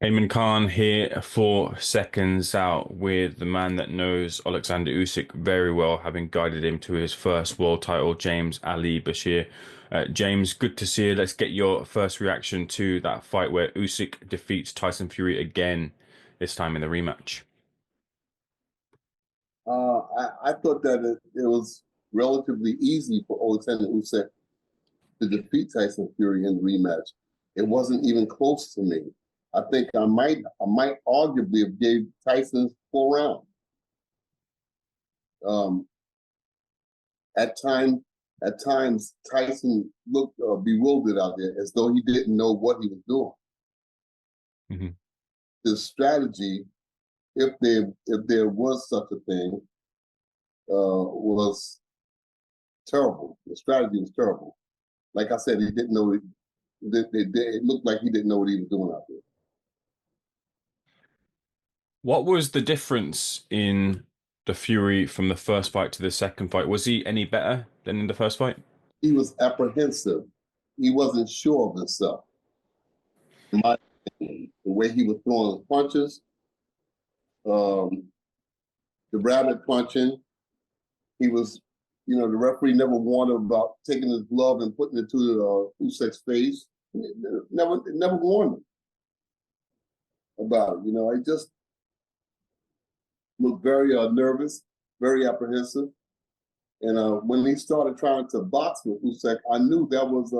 Heyman Khan here for Seconds Out with the man that knows Oleksandr Usyk very well, having guided him to his first world title, James Ali Bashir. James, good to see you. Let's get your first reaction to that fight where Usyk defeats Tyson Fury again, this time in the rematch. I thought that it was relatively easy for Oleksandr Usyk to defeat Tyson Fury in the rematch. It wasn't even close to me. I think I might arguably have gave Tyson 4 rounds. Um, at times, Tyson looked bewildered out there, as though he didn't know what he was doing. hmm The strategy, if there was such a thing, was terrible. The strategy was terrible. Like I said, he didn't know it. It looked like he didn't know what he was doing out there. What was the difference in the Fury from the first fight to the second fight? Was he any better than in the first fight? He was apprehensive. He wasn't sure of himself. In my opinion, the way he was throwing punches, um, the rabbit punching, he was, the referee never warned him about taking his glove and putting it to Usyk's face. Never warned him about it. He just looked very nervous, very apprehensive. And when he started trying to box with Usyk, I knew that was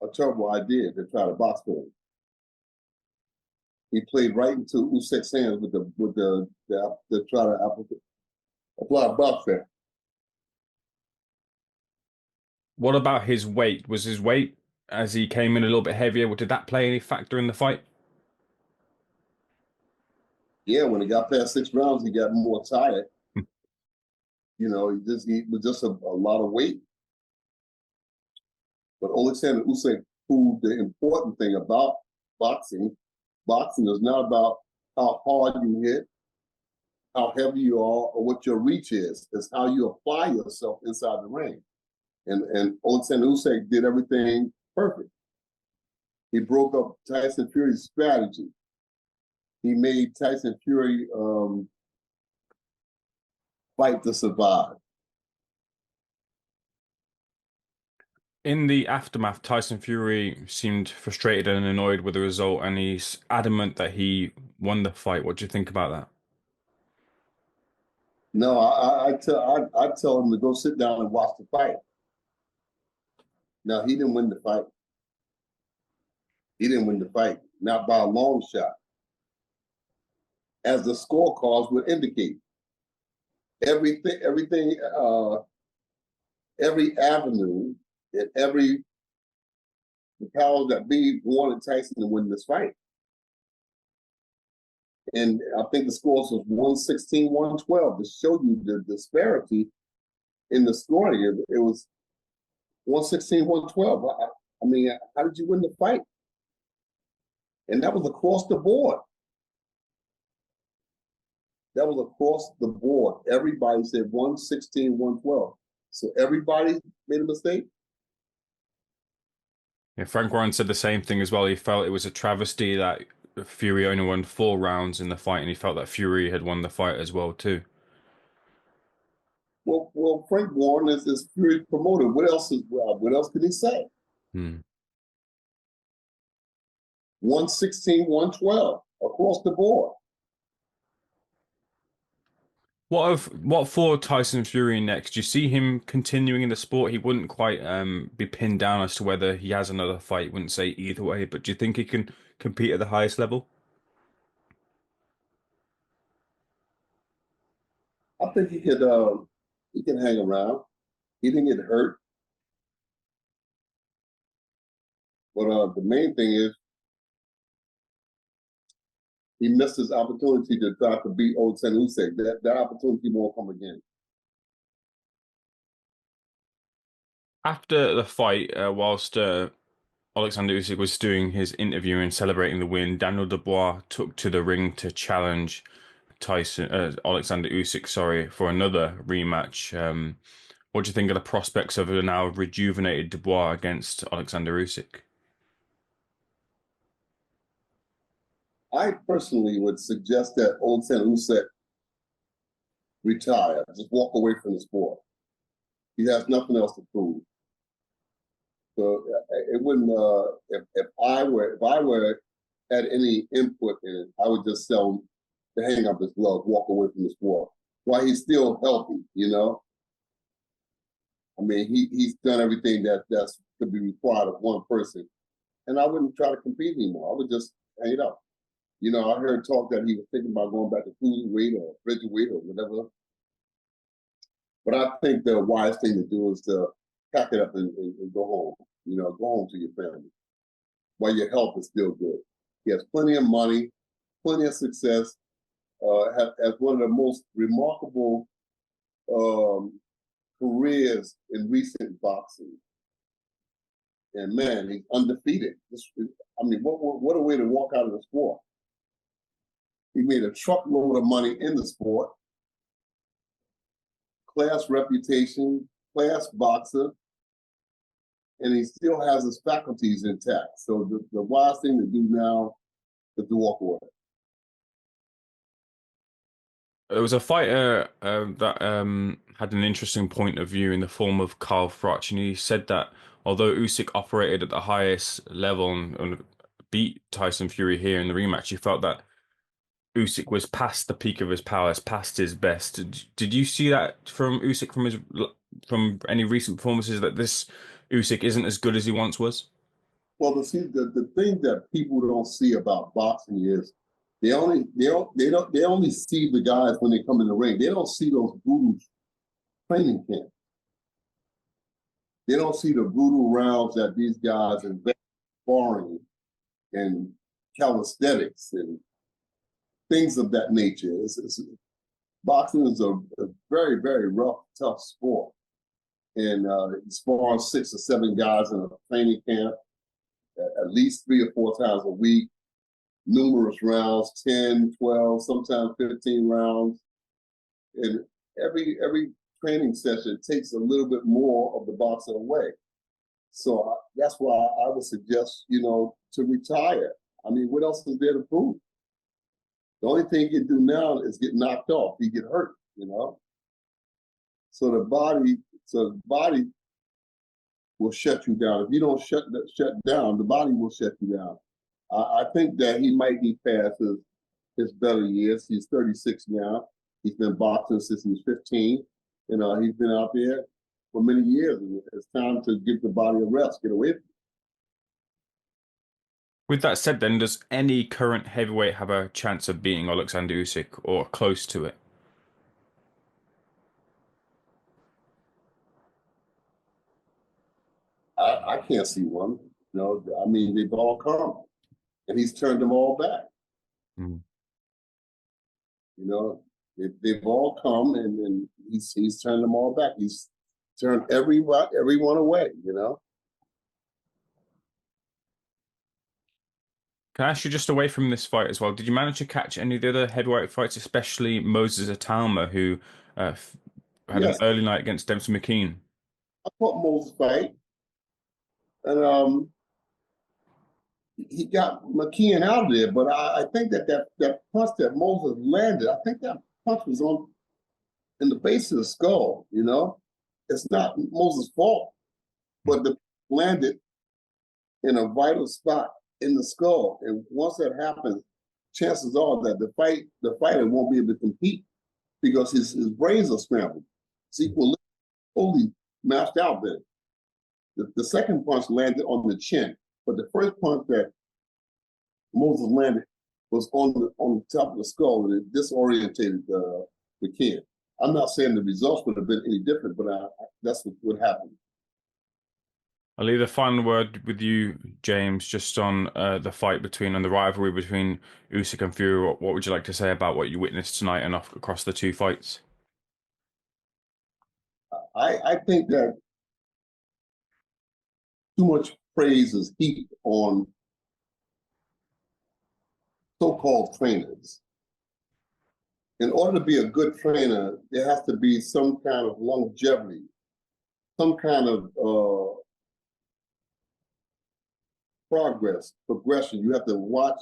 a terrible idea to try to box with him. He played right into Usyk's hands with the try to apply box there. What about his weight? Was his weight, as he came in a little bit heavier, did that play any factor in the fight? Yeah, when he got past 6 rounds, he got more tired. He was just a lot of weight. But Oleksandr Usyk proved the important thing about boxing. Boxing is not about how hard you hit, how heavy you are, or what your reach is. It's how you apply yourself inside the ring. And Oleksandr Usyk did everything perfect. He broke up Tyson Fury's strategy. He made Tyson Fury fight to survive. In the aftermath, Tyson Fury seemed frustrated and annoyed with the result, and he's adamant that he won the fight. What do you think about that? No, I tell him to go sit down and watch the fight. Now, he didn't win the fight. He didn't win the fight, not by a long shot, as the scorecards would indicate. Everything, every avenue, and the powers that be wanted Tyson to win this fight. And I think the scores was 116, 112 to show you the disparity in the scoring. It was 116, 112. I mean, how did you win the fight? And that was across the board. That was across the board. Everybody said 116, 112. So everybody made a mistake. Yeah, Frank Warren said the same thing as well. He felt it was a travesty that Fury only won 4 rounds in the fight, and he felt that Fury had won the fight as well too. Well, Frank Warren is Fury's promoter. What else can he say? Hmm. 116, 112 across the board. What for Tyson Fury next? Do you see him continuing in the sport? He wouldn't quite be pinned down as to whether he has another fight. Wouldn't say either way, but do you think he can compete at the highest level? I think he can hang around. He didn't get hurt. But the main thing is he missed his opportunity to try to beat Oleksandr Usyk. That opportunity won't come again. After the fight, whilst Alexander Usyk was doing his interview and celebrating the win, Daniel Dubois took to the ring to challenge Alexander Usyk, sorry, for another rematch. What do you think of the prospects of a now rejuvenated Dubois against Alexander Usyk? I personally would suggest that Oleksandr Uysk retire, just walk away from the sport. He has nothing else to prove. So it wouldn't. If I were had any input in it, I would just tell him to hang up his gloves, walk away from the sport. While he's still healthy, you know. I mean, he's done everything that's could be required of one person, and I wouldn't try to compete anymore. I would just hang it up. You know, I heard talk that he was thinking about going back to cruiserweight or weight or whatever. But I think the wise thing to do is to pack it up and go home. You know, go home to your family while your health is still good. He has plenty of money, plenty of success. Has one of the most remarkable careers in recent boxing. And man, he's undefeated. I mean, what a way to walk out of the sport. He made a truckload of money in the sport, class reputation, class boxer, and he still has his faculties intact. So the wise thing to do now is to walk away. There was a fighter that had an interesting point of view in the form of Carl Froch, and he said that although Usyk operated at the highest level and beat Tyson Fury here in the rematch, he felt that Usyk was past the peak of his powers, past his best. Did you see that from Usyk from any recent performances that this Usyk isn't as good as he once was? Well, the thing that people don't see about boxing is they only see the guys when they come in the ring. They don't see those brutal training camps. They don't see the brutal rounds that these guys invest sparring and calisthenics and things of that nature. Boxing is a very, very rough, tough sport. And sparring 6 or 7 guys in a training camp at least 3 or 4 times a week, numerous rounds, 10, 12, sometimes 15 rounds. And every training session takes a little bit more of the boxer away. So that's why I would suggest, to retire. I mean, what else is there to prove? The only thing he can do now is get knocked off. He get hurt, So the body will shut you down. If you don't shut down, the body will shut you down. I think that he might be past his better years. He's 36 now. He's been boxing since he was 15. He's been out there for many years. And it's time to give the body a rest, get away from it. With that said, then, does any current heavyweight have a chance of beating Oleksandr Usyk or close to it? I can't see one. I mean, they've all come, and he's turned them all back. Mm. They've all come, and he's turned them all back. He's turned everyone away. Can I ask you just away from this fight as well? Did you manage to catch any of the other heavyweight fights, especially Moses Atalma, who had an Yes, early night against Dempsey McKean? I fought Moses fight, and he got McKeon out of there. But I think that punch that Moses landed, I think that punch was in the base of the skull. It's not Moses' fault, but the landed in a vital spot in the skull. And once that happens, chances are that the fighter won't be able to compete because his brains are scrambled. It's totally mashed out there. The second punch landed on the chin, but the first punch that Moses landed was on the top of the skull, and it disorientated the kid. I'm not saying the results would have been any different, but that's what happened. I'll leave the final word with you, James, just on the fight and the rivalry between Usyk and Fury. What would you like to say about what you witnessed tonight and across the two fights? I think that too much praise is heaped on so-called trainers. In order to be a good trainer, there has to be some kind of longevity, some kind of progression. You have to watch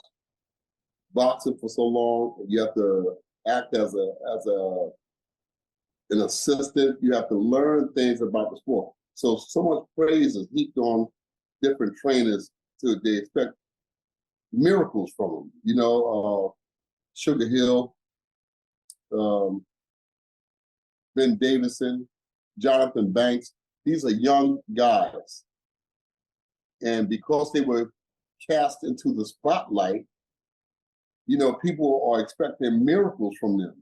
boxing for so long. You have to act as an assistant. You have to learn things about the sport. So much praise is heaped on different trainers they expect miracles from them. You know, Sugar Hill, um, Ben Davison, Jonathan Banks. These are young guys. And because they were cast into the spotlight, you know, people are expecting miracles from them.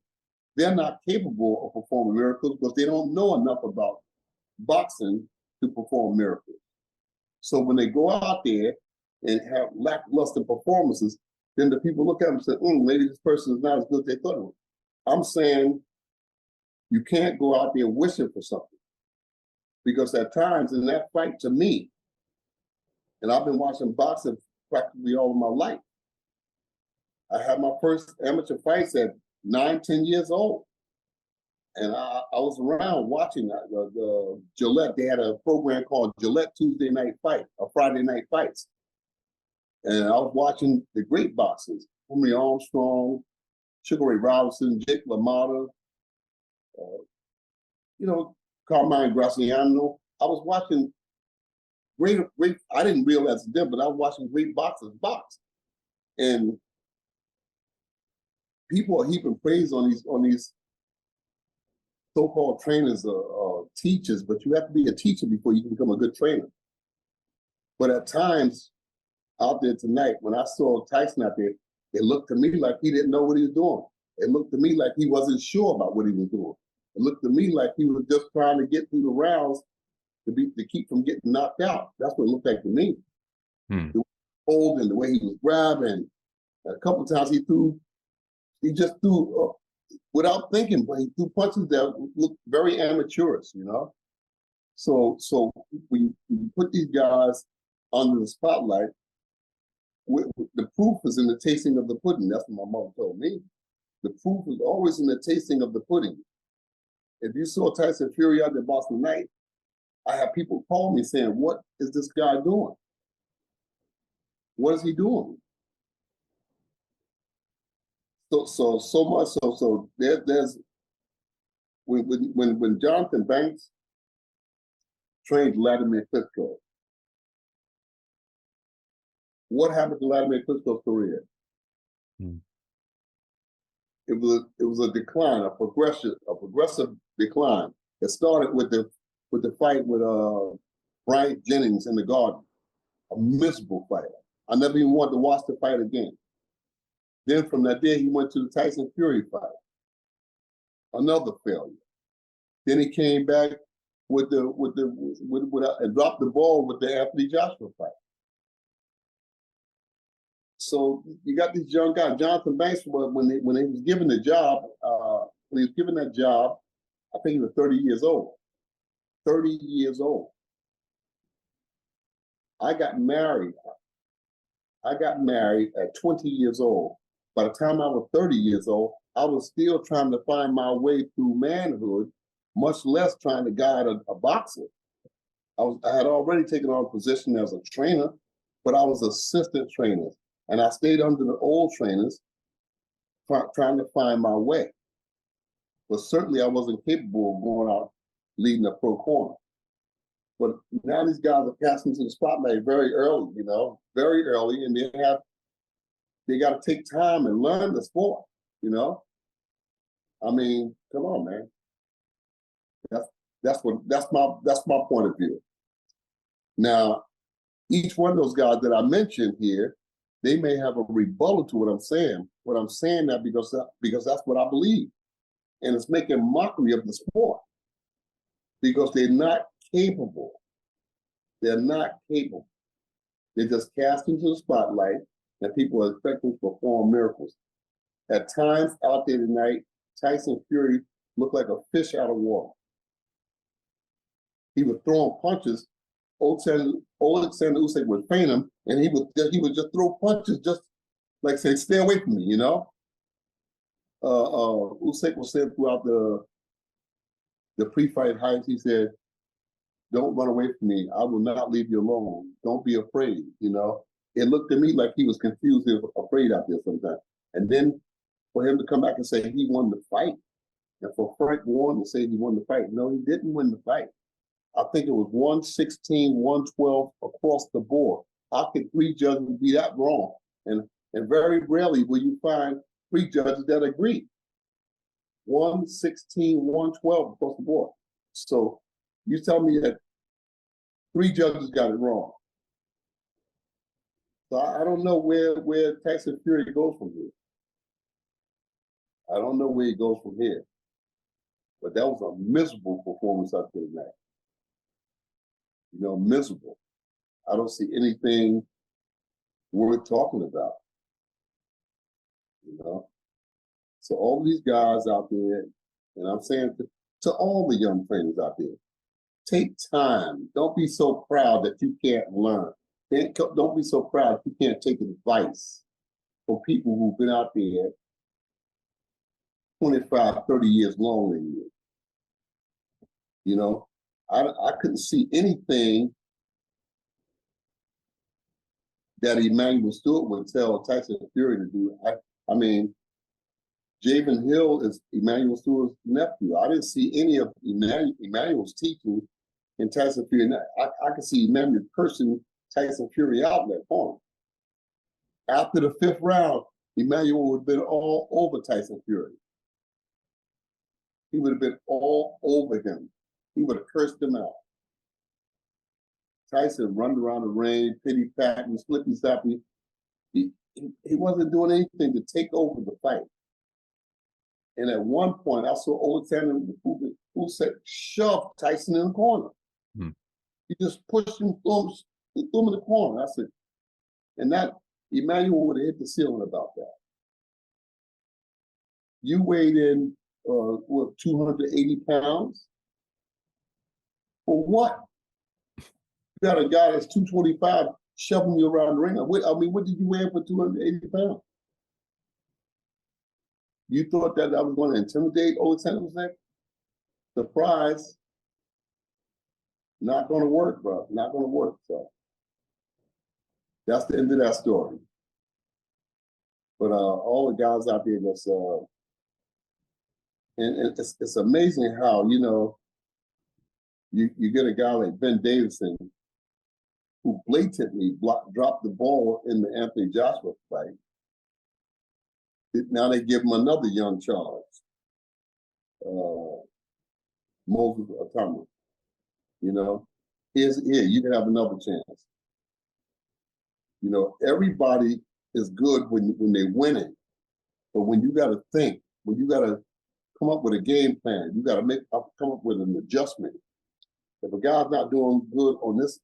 They're not capable of performing miracles because they don't know enough about boxing to perform miracles. So when they go out there and have lackluster performances, then the people look at them and say, maybe this person is not as good as they thought it was. I'm saying you can't go out there wishing for something. Because at times in that fight, to me, and I've been watching boxing practically all of my life, I had my first amateur fights at 9, 10 years old. And I was around watching the Gillette. They had a program called Gillette Tuesday Night Fight, or Friday Night Fights. And I was watching the great boxers, Henry Armstrong, Sugar Ray Robinson, Jake LaMotta, you know, Carmine Graciano. I was watching great, I didn't realize it then, but I was watching great boxers box. And people are heaping praise on these so-called trainers or teachers, but you have to be a teacher before you can become a good trainer. But at times out there tonight, when I saw Tyson out there, it looked to me like he didn't know what he was doing. It looked to me like he wasn't sure about what he was doing. It looked to me like he was just trying to get through the rounds to keep from getting knocked out. That's what it looked like to me. The way he holding, the way he was grabbing. And a couple of times he just threw without thinking, but he threw punches that looked very amateurish, you know? So when you put these guys under the spotlight, the proof is in the tasting of the pudding. That's what my mom told me. The proof is always in the tasting of the pudding. If you saw Tyson Fury out there boxing tonight, I have people call me saying, what is this guy doing? What is he doing? So much so there's when Jonathan Banks trained Vladimir Kitco, what happened to Vladimir Klitschko's career? It was a decline, a progressive decline. It started with the fight with Bryant Jennings in the Garden, a miserable fight. I never even wanted to watch the fight again. Then from that day, he went to the Tyson Fury fight, another failure. Then he came back and dropped the ball with the Anthony Joshua fight. So you got these young guys. Jonathan Banks, when he was given the job, when he was given that job, I think he was 30 years old. 30 years old. I got married at 20 years old. By the time I was 30 years old, I was still trying to find my way through manhood, much less trying to guide a boxer. I had already taken on a position as a trainer, but I was assistant trainer. And I stayed under the old trainers trying to find my way. But certainly I wasn't capable of going out leading a pro corner. But now these guys are passing to the spotlight very early, you know, very early, and they got to take time and learn the sport, you know. I mean, come on, man. That's my point of view. Now, each one of those guys that I mentioned here, they may have a rebuttal to what I'm saying. What I'm saying that because that's what I believe, and it's making mockery of the sport because they're not capable. They're not capable. They're just cast into the spotlight, and people are expecting to perform miracles. At times out there tonight, Tyson Fury looked like a fish out of water. He was throwing punches. Oleksandr Uysk would feint him, and he would just throw punches, just like say, "Stay away from me," you know. Usyk was saying throughout the pre-fight hype, he said, "Don't run away from me. I will not leave you alone. Don't be afraid." You know, it looked to me like he was confused and afraid out there sometimes. And then for him to come back and say he won the fight, and for Frank Warren to say he won the fight, no, he didn't win the fight. I think it was 116, 112 across the board. How could three judges be that wrong? And very rarely will you find three judges that agree. 116, 112 across the board. So you tell me that three judges got it wrong. So I don't know where Tyson Fury goes from here. I don't know where he goes from here. But that was a miserable performance out there tonight. You know, miserable. I don't see anything worth talking about. You know? So all these guys out there, and I'm saying to all the young trainers out there, take time. Don't be so proud that you can't learn. Don't be so proud that you can't take advice from people who've been out there 25, 30 years longer than you. You know, I couldn't see anything that Emmanuel Stewart would tell Tyson Fury to do. I mean, Javen Hill is Emmanuel Stewart's nephew. I didn't see any of Emmanuel's teaching in Tyson Fury. I could see Emmanuel cursing Tyson Fury out in that corner. After the fifth round, Emmanuel would have been all over Tyson Fury. He would have been all over him. He would have cursed him out. Tyson run around the ring, pity patting, slippy sloppy. He wasn't doing anything to take over the fight. And at one point, I saw Oleksandr Uysk shove Tyson in the corner. He just pushed him, threw him in the corner. I said, and that Emmanuel would have hit the ceiling about that. You weighed in, 280 pounds? For what? You got a guy that's 225 shoving you around the ring. What did you weigh for 280 pounds? You thought that I was going to intimidate Oleksandr Uysk? Surprise. Not going to work, bro. Not going to work. So that's the end of that story. But all the guys out there that's and it's amazing how, you know, you get a guy like Ben Davison who blatantly dropped the ball in the Anthony Joshua fight. Now they give him another young charge, Moses Atama. You know, here, you can have another chance. You know, everybody is good when they're winning, but when you got to think, when you got to come up with a game plan, you got to come up with an adjustment. If a guy's not doing good on this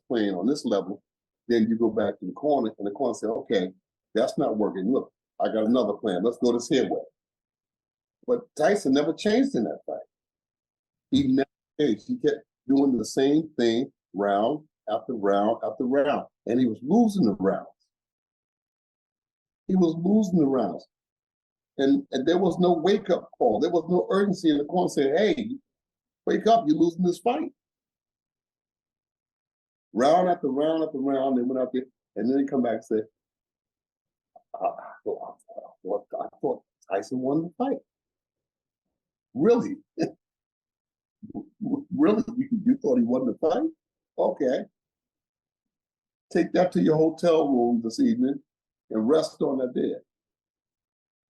plane, on this level, then you go back to the corner, and the corner say, okay, that's not working. Look, I got another plan. Let's go this here way. But Tyson never changed in that fight. He never changed. He kept doing the same thing round after round after round. And he was losing the rounds. He was losing the rounds. And there was no wake-up call. There was no urgency in the corner saying, hey, wake up, you're losing this fight. Round after round after round, they went out there, and then they come back and say, I thought Tyson won the fight. Really? Really? You thought he won the fight? Okay. Take that to your hotel room this evening and rest on that bed.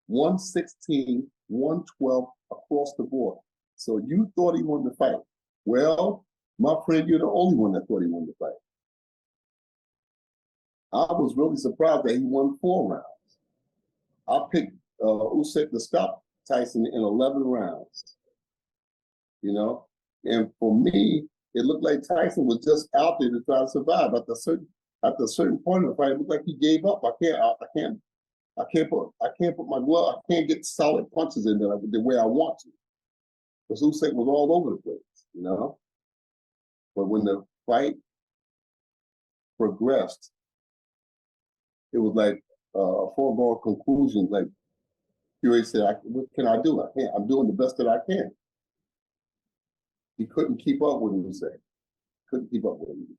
116, 112 across the board. So you thought he won the fight. Well, my friend, you're the only one that thought he won the fight. I was really surprised that he won 4 rounds. I picked Usyk to stop Tyson in 11 rounds. You know, and for me, it looked like Tyson was just out there to try to survive. At a certain point in the fight, it looked like he gave up. I can't put my glove. I can't get solid punches in there the way I want to. Because Usyk was all over the place, you know. But when the fight progressed, it was like a foregone conclusion. Like Fury said, "What can I do? I can't. I'm doing the best that I can." He couldn't keep up with Usyk. Couldn't keep up with him.